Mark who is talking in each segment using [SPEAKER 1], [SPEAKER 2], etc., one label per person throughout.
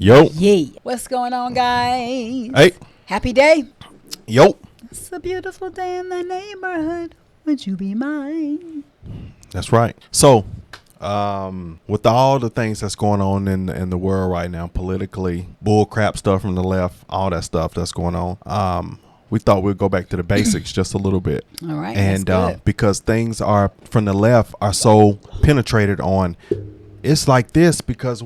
[SPEAKER 1] Yo.
[SPEAKER 2] Yeah. What's going on, guys?
[SPEAKER 1] Hey.
[SPEAKER 2] Happy day.
[SPEAKER 1] Yo.
[SPEAKER 2] It's a beautiful day in the neighborhood. Would you be mine?
[SPEAKER 1] That's right. So, with all the things that's going on in the world right now, politically, bull crap stuff from the left, all that stuff that's going on, we thought we'd go back to the basics just a little bit.
[SPEAKER 2] All right.
[SPEAKER 1] And
[SPEAKER 2] that's good.
[SPEAKER 1] because things are from the left are so penetrated on, it's like this because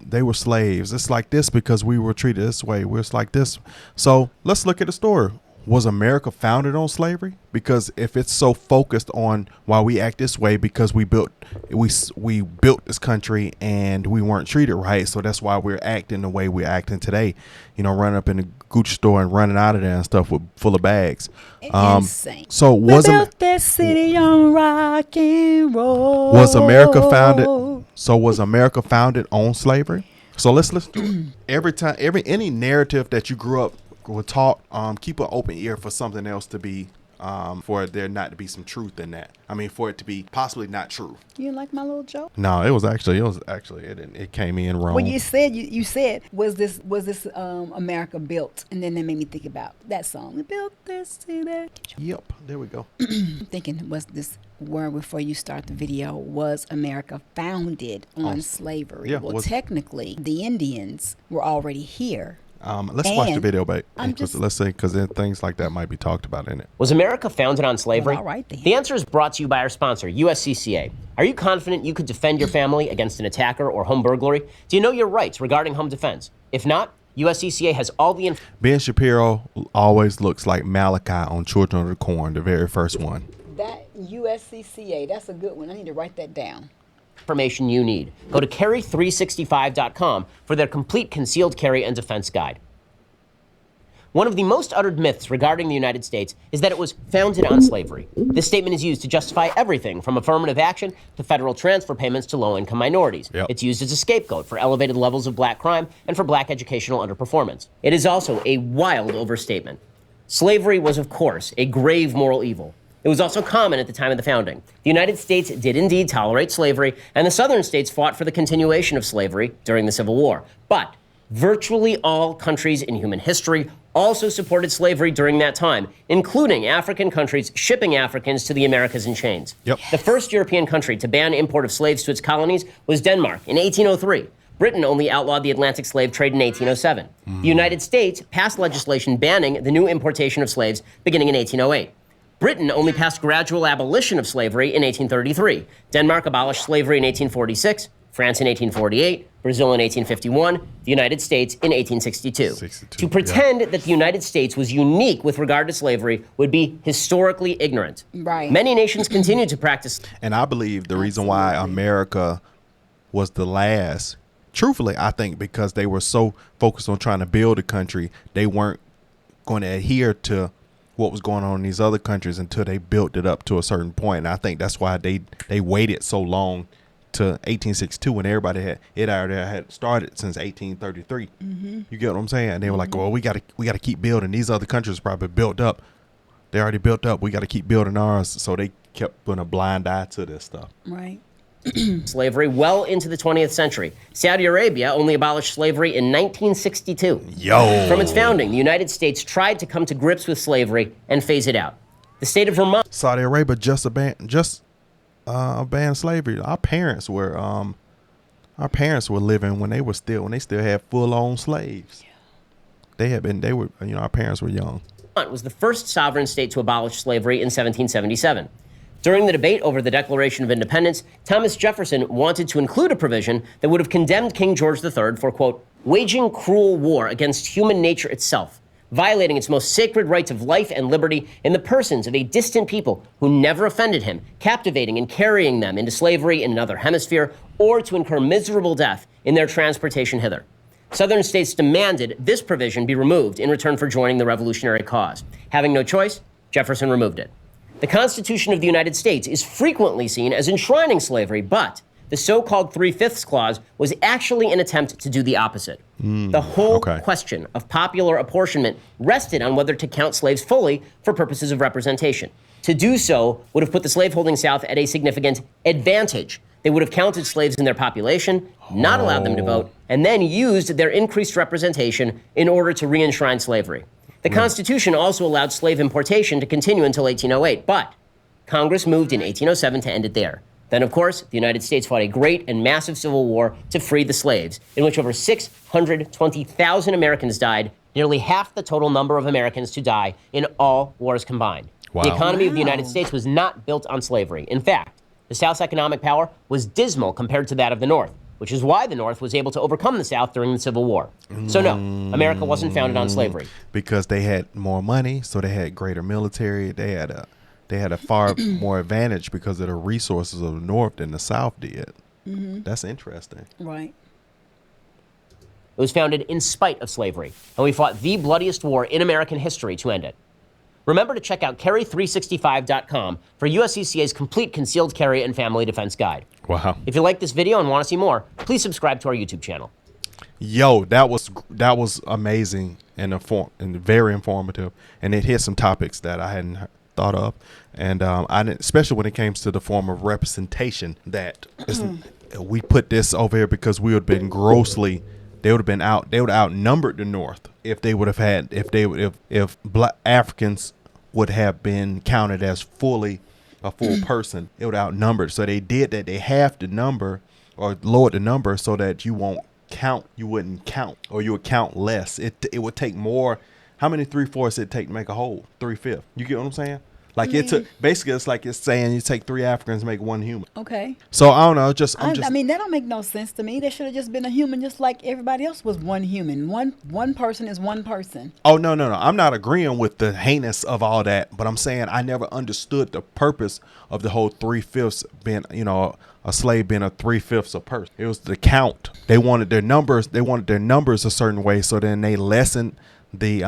[SPEAKER 1] they were slaves. It's like this because we were treated this way. It's like this. So let's look at the story. Was America founded on slavery? Because if it's so focused on why we act this way, because we built this country and we weren't treated right, so that's why we're acting the way we're acting today. You know, running up in the Gucci store and running out of there and stuff full of bags.
[SPEAKER 2] Insane.
[SPEAKER 1] So
[SPEAKER 2] We built this city on rock and roll.
[SPEAKER 1] Was America founded? So was America founded on slavery? So let's listen to it. Any narrative that you grew up with taught, keep an open ear for something else to be, for there not to be some truth in that. I mean, for it to be possibly not true.
[SPEAKER 2] You like my little joke?
[SPEAKER 1] No, it came in wrong.
[SPEAKER 2] Well, you said was this America built, and then that made me think about that song. We built this city.
[SPEAKER 1] Yep, there we go.
[SPEAKER 2] I'm thinking, was this word before you start the video? Was America founded on slavery?
[SPEAKER 1] Yeah,
[SPEAKER 2] well, technically, the Indians were already here.
[SPEAKER 1] Let's watch the video, babe. Let's see, because things like that might be talked about in it.
[SPEAKER 3] Was America founded on slavery?
[SPEAKER 2] Well, all right, then.
[SPEAKER 3] The answer is brought to you by our sponsor, USCCA. Are you confident you could defend your family against an attacker or home burglary? Do you know your rights regarding home defense? If not, USCCA has all the
[SPEAKER 1] Ben Shapiro always looks like Malachi on Children of the Corn, the very first one.
[SPEAKER 2] That USCCA, that's a good one. I need to write that down.
[SPEAKER 3] information you need. Go to carry365.com for their complete concealed carry and defense guide. One of the most uttered myths regarding the United States is that it was founded on slavery. This statement is used to justify everything from affirmative action to federal transfer payments to low-income minorities.
[SPEAKER 1] Yep.
[SPEAKER 3] It's used as a scapegoat for elevated levels of black crime and for black educational underperformance. It is also a wild overstatement. Slavery was, of course, a grave moral evil. It was also common at the time of the founding. The United States did indeed tolerate slavery, and the southern states fought for the continuation of slavery during the Civil War. But virtually all countries in human history also supported slavery during that time, including African countries shipping Africans to the Americas in chains.
[SPEAKER 1] Yep.
[SPEAKER 3] The first European country to ban import of slaves to its colonies was Denmark in 1803. Britain only outlawed the Atlantic slave trade in 1807. The United States passed legislation banning the new importation of slaves beginning in 1808. Britain only passed gradual abolition of slavery in 1833. Denmark abolished slavery in 1846, France in 1848, Brazil in 1851, the United States in 1862. To pretend that the United States was unique with regard to slavery would be historically ignorant.
[SPEAKER 2] Right.
[SPEAKER 3] Many nations continued to practice.
[SPEAKER 1] And I believe the reason why America was the last, truthfully, I think because they were so focused on trying to build a country, they weren't going to adhere to what was going on in these other countries until they built it up to a certain point. And I think that's why they waited so long to 1862 when everybody had started since 1833. You get what I'm saying? And they were like, well, we got to keep building. These other countries probably built up. They already built up. We got to keep building ours. So they kept putting a blind eye to this stuff.
[SPEAKER 2] Right.
[SPEAKER 3] Slavery well into the 20th century. Saudi Arabia only abolished slavery in 1962.
[SPEAKER 1] Yo.
[SPEAKER 3] From its founding, the United States tried to come to grips with slavery and phase it out. The state of Vermont.
[SPEAKER 1] Saudi Arabia just banned slavery. Our parents were living when they still had full-on slaves. Our parents were young.
[SPEAKER 3] Vermont was the first sovereign state to abolish slavery in 1777. During the debate over the Declaration of Independence, Thomas Jefferson wanted to include a provision that would have condemned King George III for, quote, waging cruel war against human nature itself, violating its most sacred rights of life and liberty in the persons of a distant people who never offended him, captivating and carrying them into slavery in another hemisphere, or to incur miserable death in their transportation hither. Southern states demanded this provision be removed in return for joining the revolutionary cause. Having no choice, Jefferson removed it. The Constitution of the United States is frequently seen as enshrining slavery, but the so-called 3/5 clause was actually an attempt to do the opposite. The whole question of popular apportionment rested on whether to count slaves fully for purposes of representation. To do so would have put the slaveholding South at a significant advantage. They would have counted slaves in their population, not allowed them to vote, and then used their increased representation in order to re-enshrine slavery. The Constitution also allowed slave importation to continue until 1808, but Congress moved in 1807 to end it there. Then, of course, the United States fought a great and massive civil war to free the slaves, in which over 620,000 Americans died, nearly half the total number of Americans to die in all wars combined.
[SPEAKER 1] Wow.
[SPEAKER 3] The economy of the United States was not built on slavery. In fact, the South's economic power was dismal compared to that of the North, which is why the North was able to overcome the South during the Civil War. So no, America wasn't founded on slavery.
[SPEAKER 1] Because they had more money, so they had greater military. They had a far more advantage because of the resources of the North than the South did. That's interesting.
[SPEAKER 2] Right.
[SPEAKER 3] It was founded in spite of slavery, and we fought the bloodiest war in American history to end it. Remember to check out carry365.com for USCCA's complete concealed carry and family defense guide.
[SPEAKER 1] Wow.
[SPEAKER 3] If you like this video and want to see more, please subscribe to our YouTube channel.
[SPEAKER 1] Yo, that was amazing and very informative, and it hit some topics that I hadn't thought of, and I didn't, especially when it came to the form of representation. That we put this over here because we would have been grossly. They would have outnumbered the North if they would have had if Black Africans would have been counted as fully a full person. It would have outnumbered. So they did that. They halved the number or lowered the number so that you wouldn't count, or you would count less. It would take more. How many 3/4 it take to make a whole? 3/5. You get what I'm saying? Like it took, basically it's like it's saying you take 3 Africans to make 1 human.
[SPEAKER 2] Okay.
[SPEAKER 1] So I don't know,
[SPEAKER 2] I mean, that don't make no sense to me. They should have just been a human, just like everybody else was one human. One person is one person.
[SPEAKER 1] Oh no. I'm not agreeing with the heinous of all that, but I'm saying I never understood the purpose of the whole 3/5 being, a slave being a 3/5 a person. It was the count. They wanted their numbers. They wanted their numbers a certain way, so then they lessened the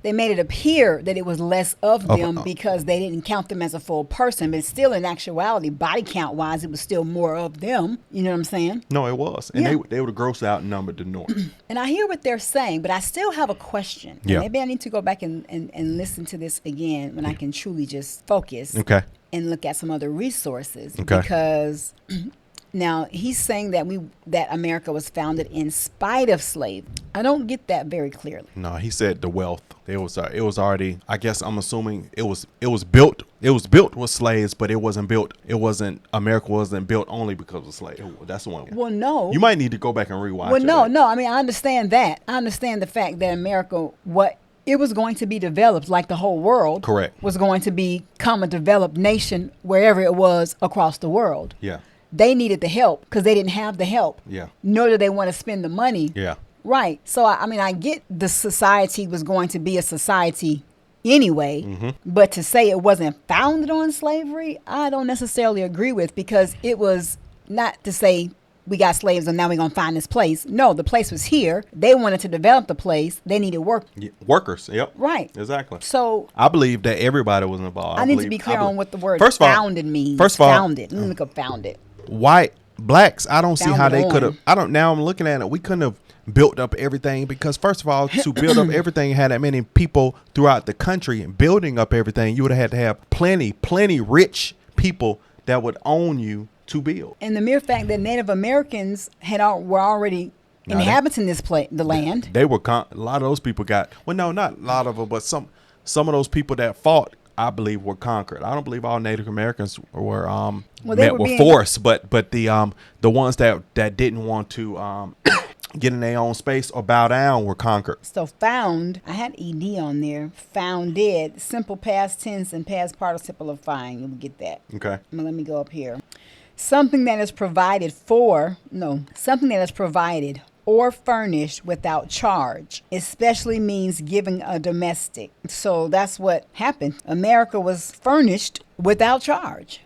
[SPEAKER 2] They made it appear that it was less of them because they didn't count them as a full person, but still, in actuality, body count wise, it was still more of them. You know what I'm saying?
[SPEAKER 1] No, it was, and they would have grossed outnumbered the North.
[SPEAKER 2] And I hear what they're saying, but I still have a question.
[SPEAKER 1] Yeah.
[SPEAKER 2] Maybe I need to go back and listen to this again when I can truly just focus.
[SPEAKER 1] Okay.
[SPEAKER 2] And look at some other resources.
[SPEAKER 1] Okay.
[SPEAKER 2] Because now he's saying that America was founded in spite of slavery. I don't get that very clearly.
[SPEAKER 1] No, he said the wealth. It was already. I guess I'm assuming it was built. It was built with slaves, but it wasn't built. America wasn't built only because of slaves. That's the one.
[SPEAKER 2] Well, no.
[SPEAKER 1] You might need to go back and rewatch.
[SPEAKER 2] Well, no. I mean, I understand that. I understand the fact that America, it was going to be developed like the whole world.
[SPEAKER 1] Correct.
[SPEAKER 2] Was going to become a developed nation wherever it was across the world.
[SPEAKER 1] Yeah.
[SPEAKER 2] They needed the help because they didn't have the help.
[SPEAKER 1] Yeah.
[SPEAKER 2] Nor did they want to spend the money.
[SPEAKER 1] Yeah.
[SPEAKER 2] Right. So, I mean, I get the society was going to be a society anyway, but to say it wasn't founded on slavery, I don't necessarily agree with, because it was not to say we got slaves and now we're going to find this place. No, the place was here. They wanted to develop the place. They needed
[SPEAKER 1] workers. Yep.
[SPEAKER 2] Right.
[SPEAKER 1] Exactly.
[SPEAKER 2] So
[SPEAKER 1] I believe that everybody was involved.
[SPEAKER 2] I need to be clear on what the word founded means.
[SPEAKER 1] First of all,
[SPEAKER 2] founded. Let me look up founded.
[SPEAKER 1] Blacks, I don't see how they
[SPEAKER 2] Founded
[SPEAKER 1] could have. Now I'm looking at it. We couldn't have built up everything, because first of all, to build up everything, had that many people throughout the country, and building up everything, you would have had to have plenty rich people that would own you to build.
[SPEAKER 2] And the mere fact that Native Americans were already inhabiting the land.
[SPEAKER 1] They were a lot of those people got, well, no, not a lot of them, but some of those people that fought, I believe, were conquered. I don't believe all Native Americans were met with force, but the ones that didn't want to get in their own space or bow down were conquered.
[SPEAKER 2] So found, I had ed on there. Founded, simple past tense and past participle of find. You'll get that.
[SPEAKER 1] Okay.
[SPEAKER 2] Let me go up here. Something that is provided or furnished without charge, especially means giving a domestic. So that's what happened. America was furnished without charge.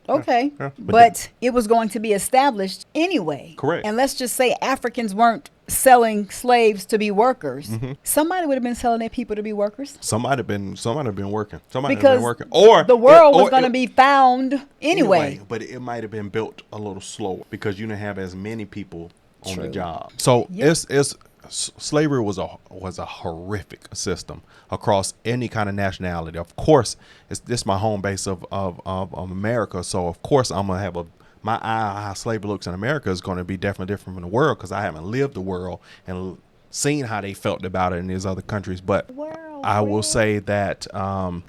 [SPEAKER 2] Okay. Yeah. But it was going to be established anyway.
[SPEAKER 1] Correct.
[SPEAKER 2] And let's just say Africans weren't selling slaves to be workers. Somebody would have been selling their people to be workers.
[SPEAKER 1] Somebody have been working.
[SPEAKER 2] Or the world was going to be found anyway.
[SPEAKER 1] But it might have been built a little slower because you didn't have as many people on the job. So slavery was a horrific system across any kind of nationality. Of course, this is my home base of America. So of course I'm gonna have a my eye on how slavery looks in America is going to be definitely different from the world because I haven't lived the world and seen how they felt about it in these other countries. But I will say that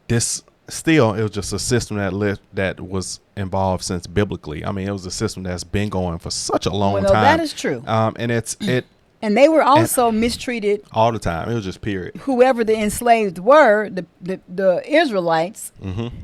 [SPEAKER 1] this still, it was just a system that was involved since biblically. I mean, it was a system that's been going for such a long time.
[SPEAKER 2] That is true.
[SPEAKER 1] And
[SPEAKER 2] they were also mistreated
[SPEAKER 1] all the time. It was just period.
[SPEAKER 2] Whoever the enslaved were, the Israelites,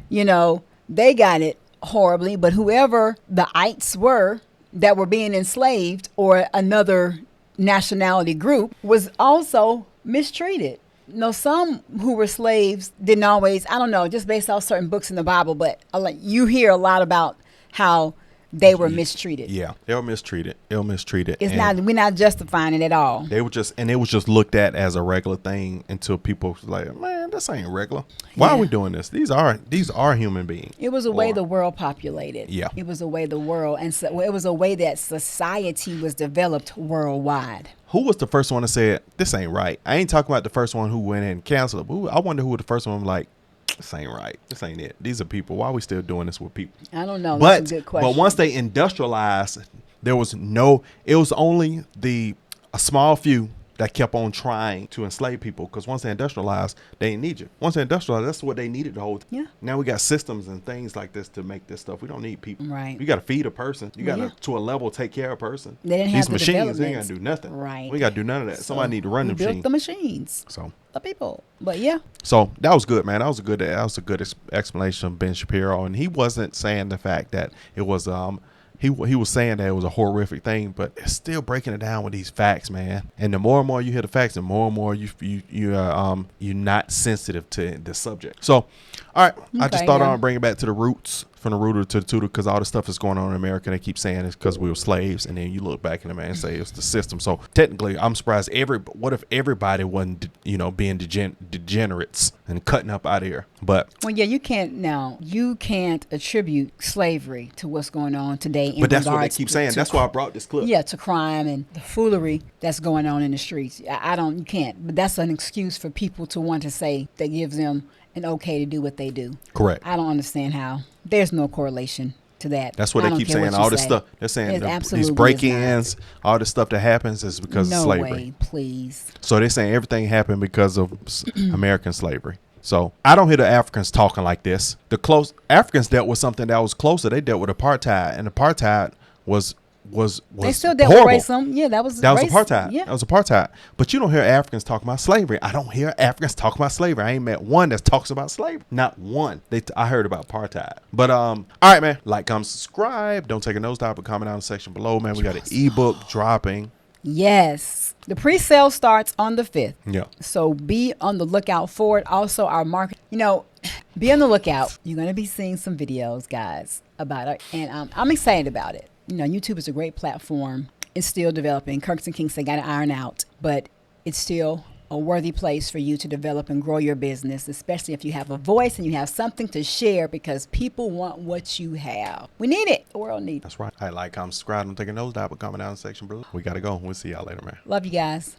[SPEAKER 2] you know, they got it horribly. But whoever the ites were that were being enslaved, or another nationality group, was also mistreated. No, some who were slaves didn't always, I don't know, just based off certain books in the Bible, but you hear a lot about how they were mistreated.
[SPEAKER 1] Yeah, they were mistreated.
[SPEAKER 2] We're not justifying it at all.
[SPEAKER 1] They were just, and it was just looked at as a regular thing until people was like, man, this ain't regular. Why are we doing this? These are human beings.
[SPEAKER 2] It was a way the world populated.
[SPEAKER 1] Yeah.
[SPEAKER 2] It was a way the world, and so it was a way that society was developed worldwide.
[SPEAKER 1] Who was the first one to say this ain't right? I ain't talking about the first one who went in and canceled it. I wonder who was the first one like, this ain't right. This ain't it. These are people. Why are we still doing this with people?
[SPEAKER 2] I don't know. That's a good question.
[SPEAKER 1] But once they industrialized, it was only a small few that kept on trying to enslave people, because once they industrialized, they didn't need you. Once they industrialized, that's what they needed the whole time.
[SPEAKER 2] Yeah.
[SPEAKER 1] Now we got systems and things like this to make this stuff. We don't need people.
[SPEAKER 2] Right.
[SPEAKER 1] You got to feed a person. You got to a level take care of a person.
[SPEAKER 2] They didn't have
[SPEAKER 1] these machines. They ain't got to do nothing.
[SPEAKER 2] Right.
[SPEAKER 1] We got to do none of that. Somebody need to run the machine.
[SPEAKER 2] Built the machines.
[SPEAKER 1] So
[SPEAKER 2] the people. But yeah.
[SPEAKER 1] So that was good, man. That was a good explanation of Ben Shapiro, and he wasn't saying the fact that it was He was saying that it was a horrific thing, but it's still breaking it down with these facts, man. And the more and more you hear the facts, the more and more you're not sensitive to the subject. So, all right, I just thought I'd bring it back to the roots, from the rooter to the tutor, because all the stuff that's going on in America, they keep saying it's because we were slaves, and then you look back in the man and say it's the system. So technically, I'm surprised. What if everybody wasn't, being degenerates and cutting up out of here? But
[SPEAKER 2] you can't attribute slavery to what's going on today.
[SPEAKER 1] But that's what they keep saying. That's why I brought this clip.
[SPEAKER 2] Yeah, to crime and the foolery that's going on in the streets. You can't. But that's an excuse for people to want to say that gives them an okay to do what they do.
[SPEAKER 1] Correct.
[SPEAKER 2] I don't understand how. There's no correlation to that.
[SPEAKER 1] That's what they keep saying. All this stuff. They're saying these break-ins, all this stuff that happens is because of slavery. No way,
[SPEAKER 2] please.
[SPEAKER 1] So they're saying everything happened because of American slavery. So I don't hear the Africans talking like this. Africans dealt with something that was closer. They dealt with apartheid, and apartheid was
[SPEAKER 2] they still dealt
[SPEAKER 1] horrible.
[SPEAKER 2] with racism. Yeah, that was
[SPEAKER 1] apartheid.
[SPEAKER 2] Yeah.
[SPEAKER 1] That was apartheid. But you don't hear Africans talking about slavery. I don't hear Africans talking about slavery. I ain't met one that talks about slavery. Not one. I heard about apartheid. But all right, man. Like, comment, subscribe. Don't take a nosedive, but comment down in the section below, man. We got an ebook dropping.
[SPEAKER 2] Yes. The pre-sale starts on the 5th.
[SPEAKER 1] Yeah.
[SPEAKER 2] So be on the lookout for it. Also, our market, be on the lookout. You're going to be seeing some videos, guys, about it. And I'm excited about it. YouTube is a great platform. It's still developing. Kirks and Kinks, they got to iron out. But it's still a worthy place for you to develop and grow your business, especially if you have a voice and you have something to share, because people want what you have. We need it. The world needs it.
[SPEAKER 1] That's right. I like, comment, subscribe. Don't take a nosedive, but comment down in the section below. We got to go. We'll see y'all later, man.
[SPEAKER 2] Love you guys.